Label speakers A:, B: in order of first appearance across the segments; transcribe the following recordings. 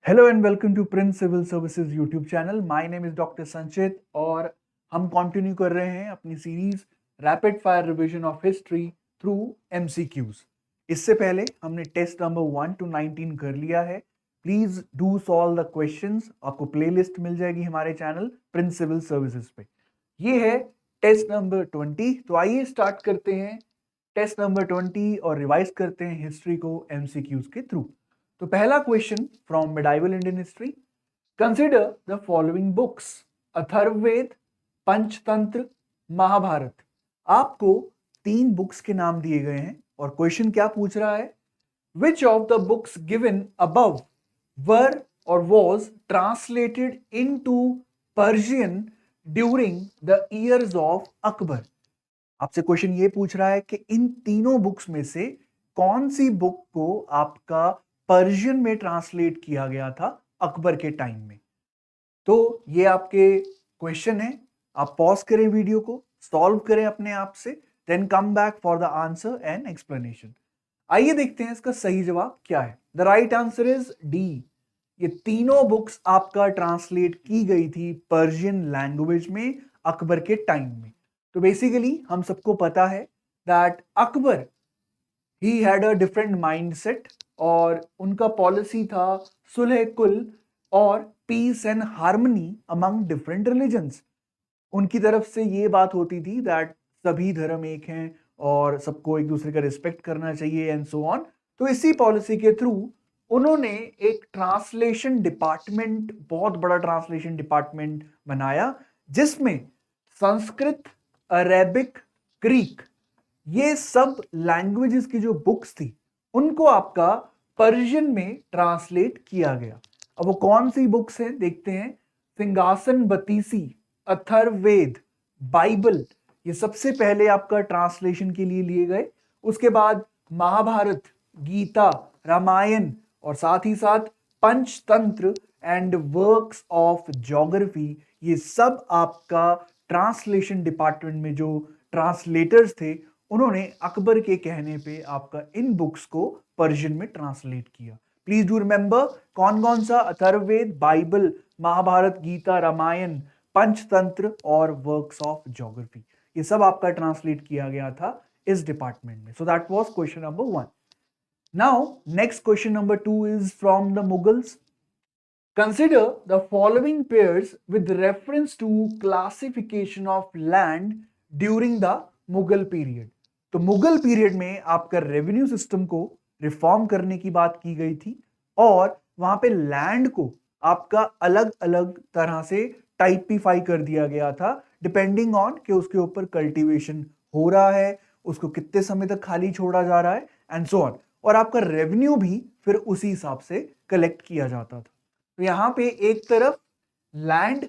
A: Hello and welcome to Prince civil services YouTube channel. My name is doctor Sanchit और हम continue कर रहे हैं अपनी series rapid fire revision of history through MCQs. इससे पहले हमने टेस्ट नंबर 1 to 19 कर लिया है। Please do solve the questions. आपको प्लेलिस्ट मिल जाएगी हमारे चैनल प्रिंस सिविल सर्विसेज पे। ये है टेस्ट नंबर 20। तो आइए स्टार्ट करते हैं टेस्ट नंबर 20 और रिवाइज करते हैं हिस्ट्री को एमसीक्यूज के थ्रू। तो पहला question from medieval Indian history, consider the following books, Atharvaveda, Panchatantra, Mahabharata. आपको 3 बुक्स के नाम दिए गए हैं और क्वेश्चन क्या पूछ रहा है, which of the books given above were or was translated into Persian during the years of Akbar. आपसे क्वेश्चन ये पूछ रहा है कि इन तीनों बुक्स में से कौन सी बुक को आपका पर्शियन में ट्रांसलेट किया गया था अकबर के टाइम में। तो ये आपके क्वेश्चन है। आप पॉज करें वीडियो को, सॉल्व करें अपने आप से, then come back for the answer and explanation. आइए देखते हैं इसका सही जवाब क्या है। The right answer is D. ये तीनों बुक्स आपका ट्रांसलेट की गई थी पर्शियन लैंग्वेज में अकबर के टाइम में। तो बेसिकली हम सबको पता है that Akbar he had a different mindset और उनका पॉलिसी था सुलह कुल और peace and harmony among different religions. उनकी तरफ से ये बात होती थी दैट सभी धर्म एक हैं और सबको एक दूसरे का रिस्पेक्ट करना चाहिए एंड सो ऑन। तो इसी पॉलिसी के थ्रू उन्होंने एक ट्रांसलेशन डिपार्टमेंट, बहुत बड़ा ट्रांसलेशन डिपार्टमेंट बनाया जिसमें संस्कृत, अरेबिक, ग्रीक, ये सब लैंग्वेजेस की जो बुक्स थी उनको आपका पर्शियन में ट्रांसलेट किया गया। अब वो कौन सी बुक्स हैं देखते हैं। सिंहासन बतीसी, अथर्ववेद, बाइबल, ये सबसे पहले आपका ट्रांसलेशन के लिए लिए गए। उसके बाद महाभारत, गीता, रामायण और साथ ही साथ Panchatantra and works of geography, ये सब आपका ट्रांसलेशन डिपार्टमेंट में जो ट्रांसलेटर्स थे उन्होंने अकबर के कहने पे आपका इन बुक्स को पर्शियन में ट्रांसलेट किया। प्लीज डू रिमेंबर कौन कौन सा, अथर्ववेद, बाइबल, महाभारत, गीता, रामायण, पंचतंत्र और वर्क्स ऑफ ज्योग्राफी, ये सब आपका ट्रांसलेट किया गया था इस डिपार्टमेंट में। So that was question number 1। Now next question number 2 is from the Mughals. Consider the following pairs with reference to classification of land during the Mughal period. तो Mughal period में आपका रेवेन्यू सिस्टम को reform करने की बात की गई थी और वहां पे लैंड को आपका अलग अलग तरह से टाइपिफाई कर दिया गया था डिपेंडिंग ऑन कि उसके ऊपर कल्टीवेशन हो रहा है, उसको कितने समय तक खाली छोड़ा जा रहा है एंड सो ऑन। और आपका रेवेन्यू भी फिर उसी हिसाब से कलेक्ट किया जाता था। तो यहां पे एक तरफ लैंड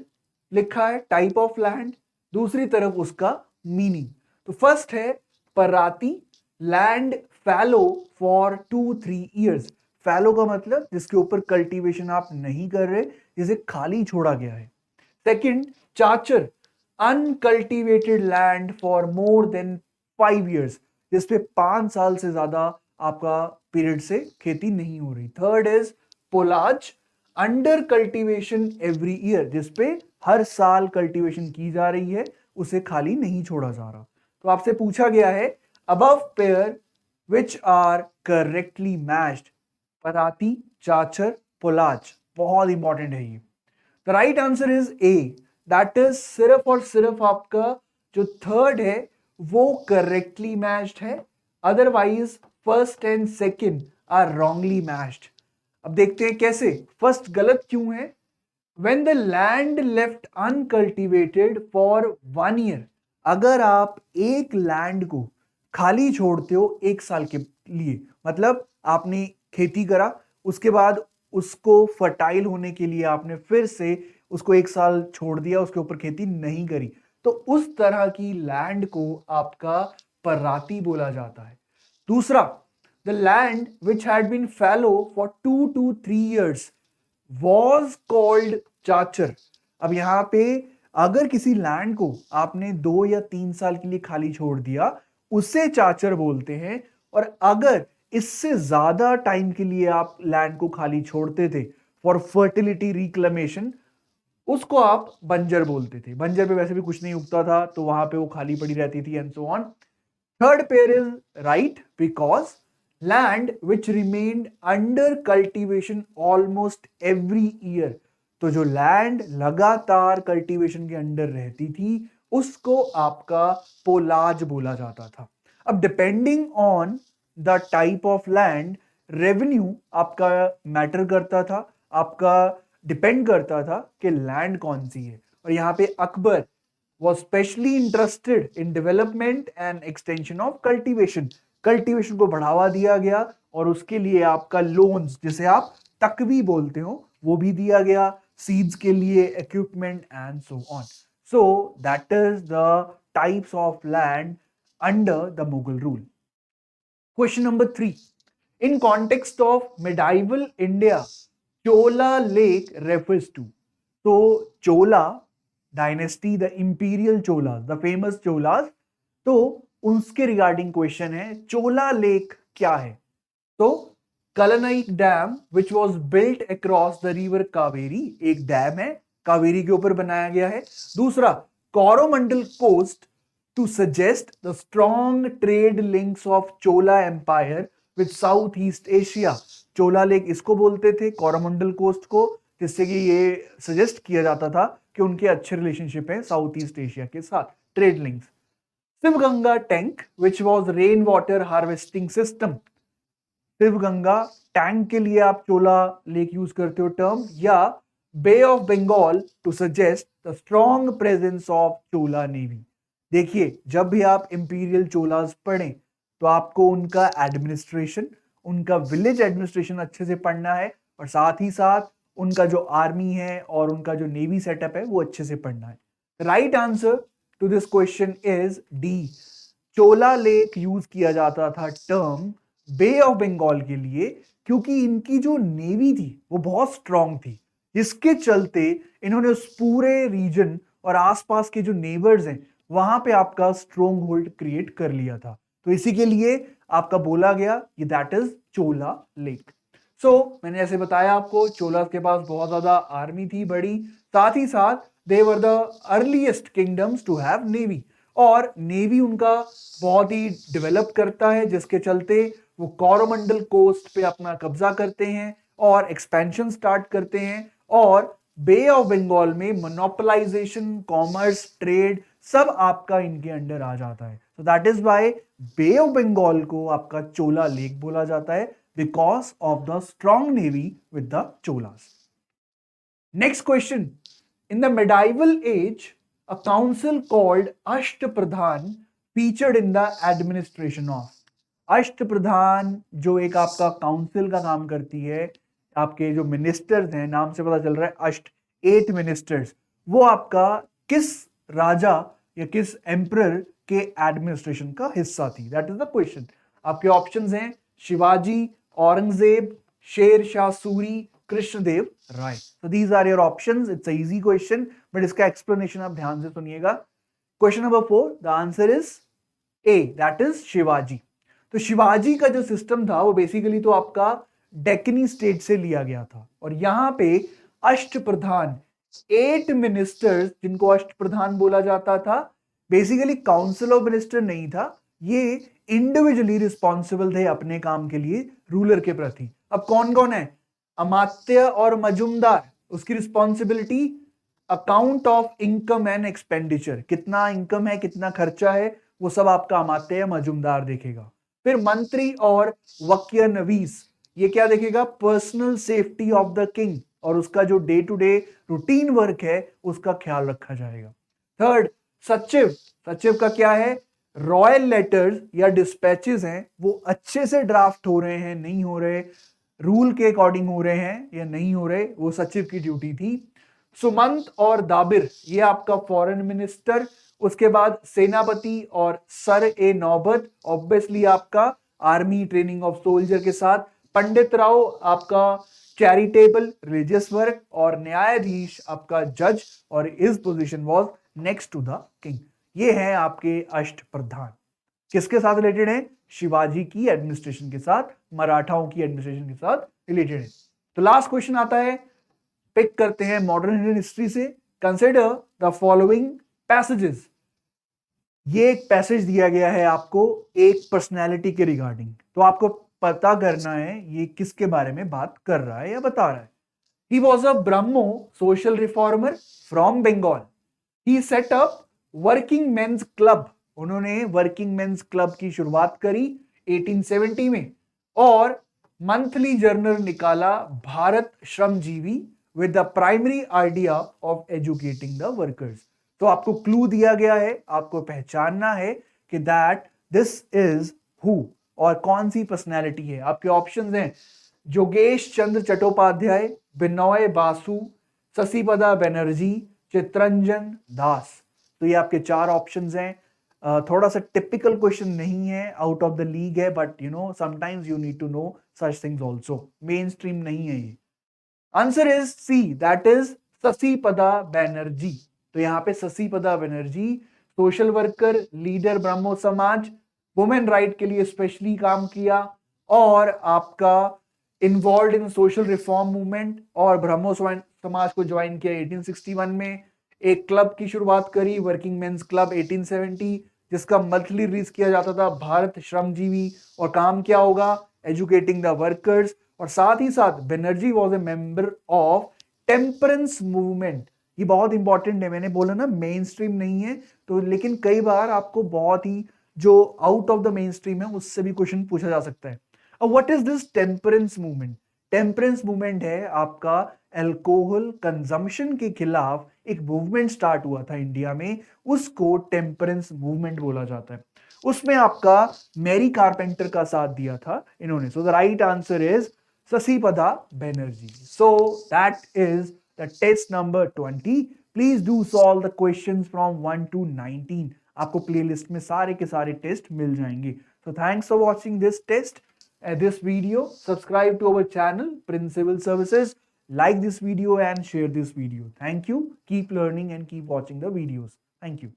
A: लिखा है, टाइप ऑफ लैंड, दूसरी तरफ उसका मीनिंग। तो फर्स्ट है पराती, लैंड फैलो फॉर 2-3 ईयर्स। फैलो का मतलब जिसके ऊपर कल्टीवेशन आप नहीं कर रहे, जिसे खाली छोड़ा गया है। Second, chachar, uncultivated land for more than 5 years, जिसपे 5 साल से ज्यादा आपका पीरियड से खेती नहीं हो रही। Third is polaj, under cultivation every year, जिसपे हर साल कल्टीवेशन की जा रही है, उसे खाली नहीं छोड़ा जा रहा। तो आपसे पूछा गया है above pair which are correctly matched, Parauti, Chachar, Polaj. बहुत इंपॉर्टेंट है ये। The right answer is A, that is सिर्फ और सिर्फ आपका जो थर्ड है वो करेक्टली मैच्ड है, otherwise first and second are wrongly matched. अब देखते हैं कैसे। फर्स्ट गलत क्यों है। When the land left uncultivated for 1 year, अगर आप एक लैंड को खाली छोड़ते हो 1 साल के लिए, मतलब आपने खेती करा, उसके बाद उसको फर्टाइल होने के लिए आपने फिर से उसको 1 साल छोड़ दिया, उसके ऊपर खेती नहीं करी, तो उस तरह की लैंड को आपका पराती बोला जाता है। दूसरा, the land which had been fallow for 2 to 3 years was called Chachar. अब यहां पे अगर किसी लैंड को आपने 2 या 3 साल के लिए खाली छोड़ दिया, उसे चाचर बोलते हैं। और अगर इससे ज्यादा टाइम के लिए आप लैंड को खाली छोड़ते थे, फॉर फर्टिलिटी रिक्लेमेशन, उसको आप बंजर बोलते थे। बंजर पे वैसे भी कुछ नहीं उगता था, तो वहां पे वो खाली पड़ी रहती थी and so on. Third pair is right because land which remained under cultivation almost every year, तो जो लैंड लगातार कल्टीवेशन के अंडर रहती थी उसको आपका पोलाज बोला जाता था। अब depending on the type of land, revenue आपका मैटर करता था, आपका डिपेंड करता था कि लैंड कौन सी है। और यहाँ पे Akbar was specially interested in development and extension of cultivation. Cultivation को बढ़ावा दिया गया और उसके लिए आपका लोन्स, जिसे आप तकवी बोलते हो, वो भी दिया गया, सीड्स के लिए, equipment and so on. So that is the types of land under the Mughal rule. Question number 3, in context of medieval India, Chola Lake refers to, तो Chola dynasty, the imperial Cholas, the famous Cholas, तो उसके regarding question है चोला lake क्या है। तो Kallanai dam which was built across the river Kaveri, एक dam है कावेरी के ऊपर बनाया गया है। दूसरा, Coromandel coast to suggest the strong trade links of Chola empire with South East Asia. Chola lake इसको बोलते थे, कोरोमंडल कोस्ट को, जिससे कि ये सजेस्ट किया जाता था कि उनके अच्छे रिलेशनशिप है साउथ ईस्ट एशिया के साथ, trade links. Shivganga tank which was rain water harvesting system, Shivganga tank के लिए आप चोला लेक यूज करते हो टर्म, या bay of Bengal to suggest the strong presence of Chola navy. देखिए, जब भी आप इंपीरियल चोलास पढ़ें तो आपको उनका एडमिनिस्ट्रेशन, उनका विलेज एडमिनिस्ट्रेशन अच्छे से पढ़ना है, और साथ ही साथ उनका जो आर्मी है और उनका जो नेवी सेटअप है वो अच्छे से पढ़ना है। Right answer to this question is D. Chola lake use किया जाता था टर्म बे ऑफ बंगाल के लिए, क्योंकि इनकी जो नेवी थी वो बहुत स्ट्रांग थी, जिसके चलते इन्होंने उस पूरे रीजन और आसपास के जो नेबर्स हैं वहां पे आपका स्ट्रॉन्ग होल्ड क्रिएट कर लिया था। तो इसी के लिए आपका बोला गया कि दैट इज चोला लेक। सो मैंने ऐसे बताया आपको, चोलास के पास बहुत ज्यादा आर्मी थी बड़ी, साथ ही साथ they were the earliest kingdoms to have navy, और नेवी उनका बहुत ही डेवलप करता है, जिसके चलते वो कोरोमंडल कोस्ट पे अपना कब्जा करते हैं और एक्सपेंशन स्टार्ट करते हैं, और बे ऑफ बंगाल में मोनोपोलाइजेशन, कॉमर्स, ट्रेड सब आपका इनके अंडर आ जाता है। So that is why Bay of Bengal को आपका चोला लेक बोला जाता है, because of the strong navy with the cholas. Next question, in the medieval age a council called Ashtapradhan featured in the administration of, अष्टप्रधान जो एक आपका काउंसिल का काम करती है, आपके जो मिनिस्टर्स हैं, नाम से पता चल रहा है अष्ट, 8 मिनिस्टर्स, वो आपका किस राजा या किस एम्परर के एडमिनिस्ट्रेशन का हिस्सा थी? That is the question. आपके ऑप्शंस हैं शिवाजी, औरंगजेब, शेर शाह सूरी, कृष्णदेव राय। So these are your options. It's a easy question, but इसका explanation आप ध्यान से सुनिएगा। Question number 4, the answer is A, that is Shivaji. तो शिवाजी का जो सिस्टम था वो बेसिकली तो आपका डेक्कनी स्टेट से लिया गया था, और यहां पे अष्टप्रधान, 8 मिनिस्टर्स जिनको अष्टप्रधान बोला जाता था, बेसिकली काउंसिल ऑफ मिनिस्टर नहीं था, ये इंडिविजुअली रिस्पॉन्सिबल थे अपने काम के लिए रूलर के प्रति। अब कौन कौन है? अमात्य और मजुमदार, उसकी responsibility account of income and expenditure, कितना इनकम है, कितना खर्चा है, वो सब आपका अमात्य या मजुमदार देखेगा। फिर मंत्री और वक्य नवीस, ये क्या देखेगा? Personal safety of the king, और उसका जो day to day routine work है उसका ख्याल रखा जाएगा। थर्ड, सचिव, सचिव का क्या है? रॉयल लेटर्स या डिस्पैचेस हैं वो अच्छे से ड्राफ्ट हो रहे हैं, नहीं हो रहे, रूल के अकॉर्डिंग हो रहे हैं या नहीं हो रहे, वो सचिव की ड्यूटी थी। सुमंत और दाबिर, ये आपका फॉरेन मिनिस्टर। उसके बाद सेनापति और सर ए नौबत, ऑब्वियसली आपका आर्मी ट्रेनिंग ऑफ सोल्जर के साथ। पंडित राव आपका चैरिटेबल रिलीजियस वर्क, और न्यायाधीश आपका जज, और his position was next to the king. ये हैं आपके अष्टप्रधान। किसके साथ रिलेटेड है? शिवाजी की एडमिनिस्ट्रेशन के साथ, मराठाओं की एडमिनिस्ट्रेशन के साथ रिलेटेड है। तो लास्ट क्वेश्चन आता है, पिक करते हैं मॉडर्न इंडियन हिस्ट्री से। Consider the following passages. ये एक पैसेज दिया गया है आपको एक पर्सनैलिटी के रिगार्डिंग, तो आपको पता करना है ये किसके बारे में बात कर रहा है या बता रहा है। He was a Brahmo social reformer from Bengal. He set up working men's club. उन्होंने वर्किंग मेंस क्लब की शुरुआत करी 1870 में और मंथली जर्नल निकाला Bharat Shramjivi with the primary idea of educating the workers. तो आपको क्लू दिया गया है, आपको पहचानना है कि दैट दिस इज हु और कौन सी पर्सनैलिटी है। आपके ऑप्शंस हैं जोगेश चंद्र चट्टोपाध्याय, बिनॉय बासु, शशिपदा बनर्जी, चित्रंजन दास। तो ये आपके चार ऑप्शंस हैं। थोड़ा सा टिपिकल क्वेश्चन नहीं है, आउट ऑफ द लीग है, but you know sometimes you need to know such things also. Mainstream नहीं है ये। Answer is C, that is Shashipada Banerjee. तो यहाँ पे Shashipada Banerjee social worker, leader Brahmo Samaj, women right के लिए स्पेशली काम किया और आपका involve in social reform movement और ब्रह्मो समाज को ज्वाइन किया 1861 में। एक क्लब की शुरुआत करी वर्किंग मेंस क्लब 1870, जिसका मंथली रिलीज किया जाता था भारत श्रमजीवी, और काम क्या होगा, एजुकेटिंग द वर्कर्स। और साथ ही साथ Banerjee was a member of temperance movement. ये बहुत इंपॉर्टेंट है, मैंने बोला ना मेन स्ट्रीम नहीं है तो, लेकिन कई बार आपको बहुत ही जो out of the main stream है उससे भी क्वेश्चन पूछा जा सकता है। अब what is this temperance movement? Temperance movement है आपका अल्कोहल कंजम्पशन के खिलाफ एक मूवमेंट स्टार्ट हुआ था इंडिया में, उसको टेम्परेंस मूवमेंट बोला जाता है। उसमें आपका मैरी कारपेंटर का साथ दिया था इन्होंने। So the right answer is Shashipada Banerjee. So that is the test number 20। Please do solve the questions from 1 to 19। आपको प्लेलिस्ट में सारे के सारे टेस्ट मिल जाएंगे। So thanks for watching this test, this video. Subscribe to our channel Prince Civil Services. Like this video and share this video. Thank you. Keep learning and keep watching the videos. Thank you.